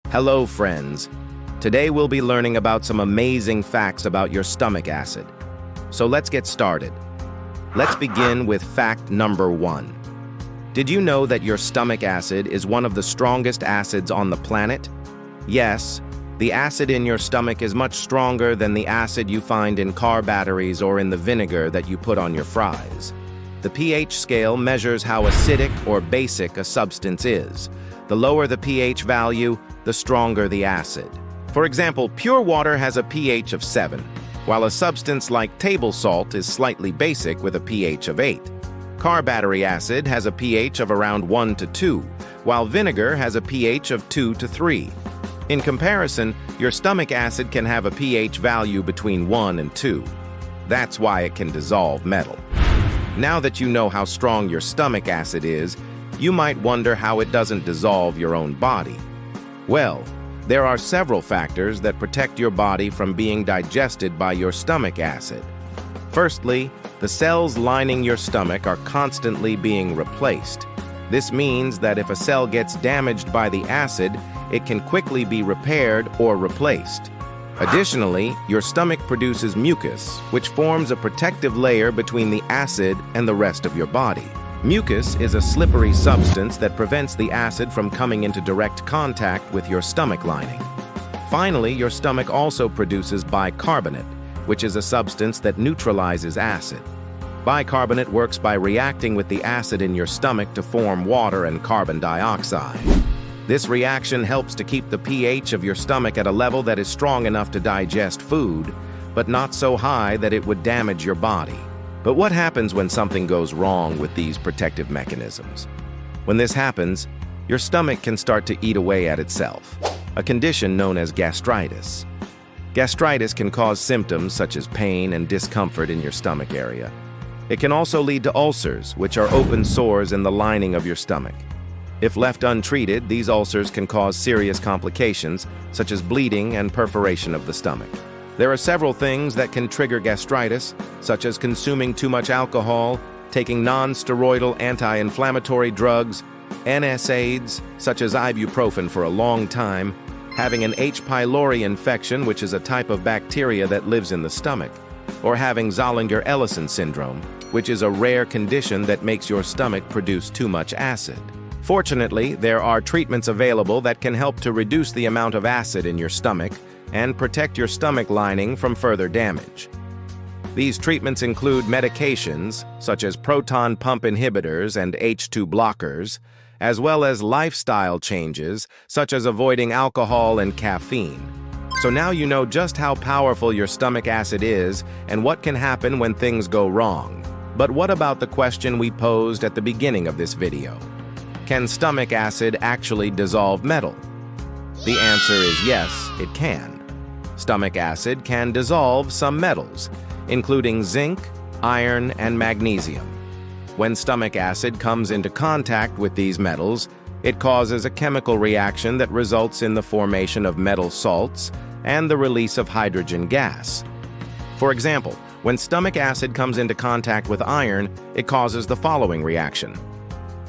Hello, friends. Today we'll be learning about some amazing facts about your stomach acid. So let's get started. Let's begin with fact number 1. Did you know that your stomach acid is one of the strongest acids on the planet? Yes, the acid in your stomach is much stronger than the acid you find in car batteries or in the vinegar that you put on your fries. The pH scale measures how acidic or basic a substance is. The lower the pH value, the stronger the acid. For example, pure water has a pH of 7, while a substance like table salt is slightly basic with a pH of 8. Car battery acid has a pH of around 1 to 2, while vinegar has a pH of 2 to 3. In comparison, your stomach acid can have a pH value between 1 and 2. That's why it can dissolve metal. Now that you know how strong your stomach acid is, you might wonder how it doesn't dissolve your own body. Well, there are several factors that protect your body from being digested by your stomach acid. Firstly, the cells lining your stomach are constantly being replaced. This means that if a cell gets damaged by the acid, it can quickly be repaired or replaced. Additionally, your stomach produces mucus, which forms a protective layer between the acid and the rest of your body. Mucus is a slippery substance that prevents the acid from coming into direct contact with your stomach lining. Finally, your stomach also produces bicarbonate, which is a substance that neutralizes acid. Bicarbonate works by reacting with the acid in your stomach to form water and carbon dioxide. This reaction helps to keep the pH of your stomach at a level that is strong enough to digest food, but not so high that it would damage your body. But what happens when something goes wrong with these protective mechanisms? When this happens, your stomach can start to eat away at itself, a condition known as gastritis. Gastritis can cause symptoms such as pain and discomfort in your stomach area. It can also lead to ulcers, which are open sores in the lining of your stomach. If left untreated, these ulcers can cause serious complications, such as bleeding and perforation of the stomach. There are several things that can trigger gastritis, such as consuming too much alcohol, taking non-steroidal anti-inflammatory drugs, NSAIDs, such as ibuprofen for a long time, having an H. pylori infection, which is a type of bacteria that lives in the stomach, or having Zollinger-Ellison syndrome, which is a rare condition that makes your stomach produce too much acid. Fortunately, there are treatments available that can help to reduce the amount of acid in your stomach and protect your stomach lining from further damage. These treatments include medications, such as proton pump inhibitors and H2 blockers, as well as lifestyle changes, such as avoiding alcohol and caffeine. So now you know just how powerful your stomach acid is and what can happen when things go wrong. But what about the question we posed at the beginning of this video? Can stomach acid actually dissolve metal? The answer is yes, it can. Stomach acid can dissolve some metals, including zinc, iron, and magnesium. When stomach acid comes into contact with these metals, it causes a chemical reaction that results in the formation of metal salts and the release of hydrogen gas. For example, when stomach acid comes into contact with iron, it causes the following reaction: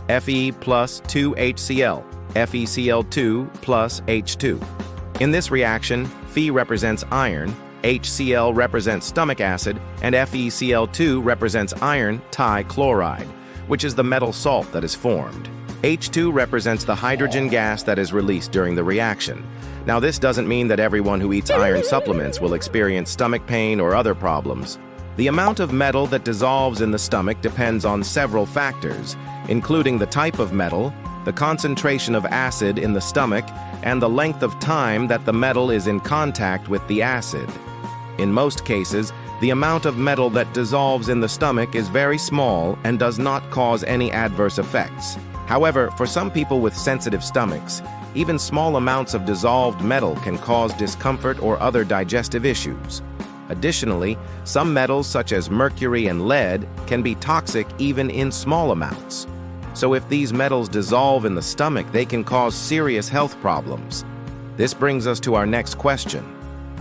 Fe plus 2HCl, FeCl2 plus H2. In this reaction, Fe represents iron, HCl represents stomach acid, and FeCl2 represents iron trichloride, which is the metal salt that is formed. H2 represents the hydrogen gas that is released during the reaction. Now, this doesn't mean that everyone who eats iron supplements will experience stomach pain or other problems. The amount of metal that dissolves in the stomach depends on several factors, including the type of metal, the concentration of acid in the stomach, and the length of time that the metal is in contact with the acid. In most cases, the amount of metal that dissolves in the stomach is very small and does not cause any adverse effects. However, for some people with sensitive stomachs, even small amounts of dissolved metal can cause discomfort or other digestive issues. Additionally, some metals such as mercury and lead can be toxic even in small amounts. So if these metals dissolve in the stomach, they can cause serious health problems. This brings us to our next question.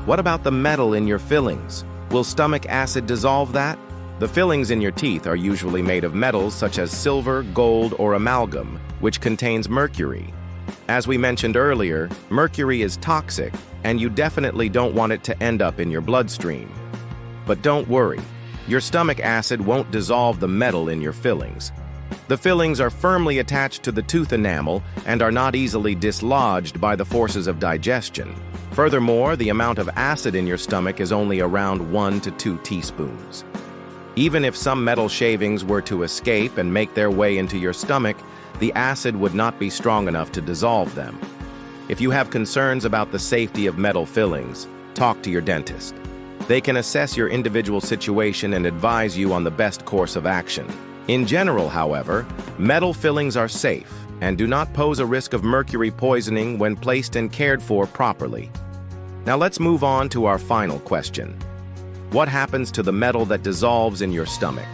What about the metal in your fillings? Will stomach acid dissolve that? The fillings in your teeth are usually made of metals such as silver, gold, or amalgam, which contains mercury. As we mentioned earlier, mercury is toxic, and you definitely don't want it to end up in your bloodstream. But don't worry, your stomach acid won't dissolve the metal in your fillings. The fillings are firmly attached to the tooth enamel and are not easily dislodged by the forces of digestion. Furthermore, the amount of acid in your stomach is only around 1 to 2 teaspoons. Even if some metal shavings were to escape and make their way into your stomach, the acid would not be strong enough to dissolve them. If you have concerns about the safety of metal fillings, talk to your dentist. They can assess your individual situation and advise you on the best course of action. In general, however, metal fillings are safe and do not pose a risk of mercury poisoning when placed and cared for properly. Now let's move on to our final question. What happens to the metal that dissolves in your stomach?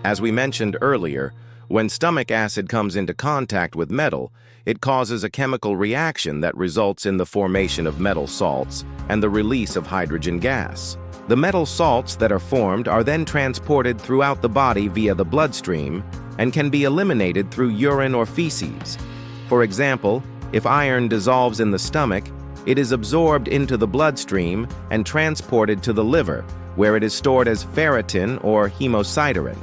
As we mentioned earlier, when stomach acid comes into contact with metal, it causes a chemical reaction that results in the formation of metal salts and the release of hydrogen gas. The metal salts that are formed are then transported throughout the body via the bloodstream and can be eliminated through urine or feces. For example, if iron dissolves in the stomach, it is absorbed into the bloodstream and transported to the liver, where it is stored as ferritin or hemosiderin.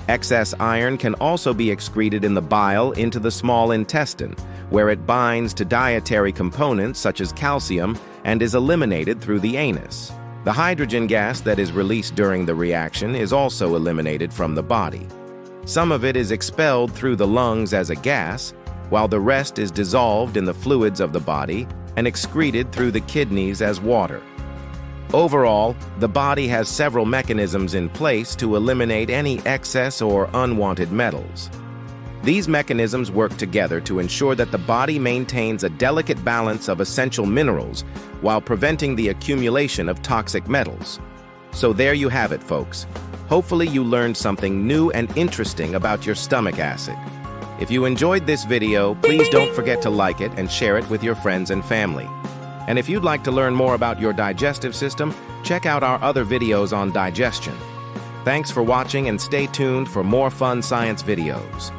Excess iron can also be excreted in the bile into the small intestine, where it binds to dietary components such as calcium and is eliminated through the anus. The hydrogen gas that is released during the reaction is also eliminated from the body. Some of it is expelled through the lungs as a gas, while the rest is dissolved in the fluids of the body and excreted through the kidneys as water. Overall, the body has several mechanisms in place to eliminate any excess or unwanted metals. These mechanisms work together to ensure that the body maintains a delicate balance of essential minerals while preventing the accumulation of toxic metals. So there you have it, folks. Hopefully you learned something new and interesting about your stomach acid. If you enjoyed this video, please don't forget to like it and share it with your friends and family. And if you'd like to learn more about your digestive system, check out our other videos on digestion. Thanks for watching and stay tuned for more fun science videos.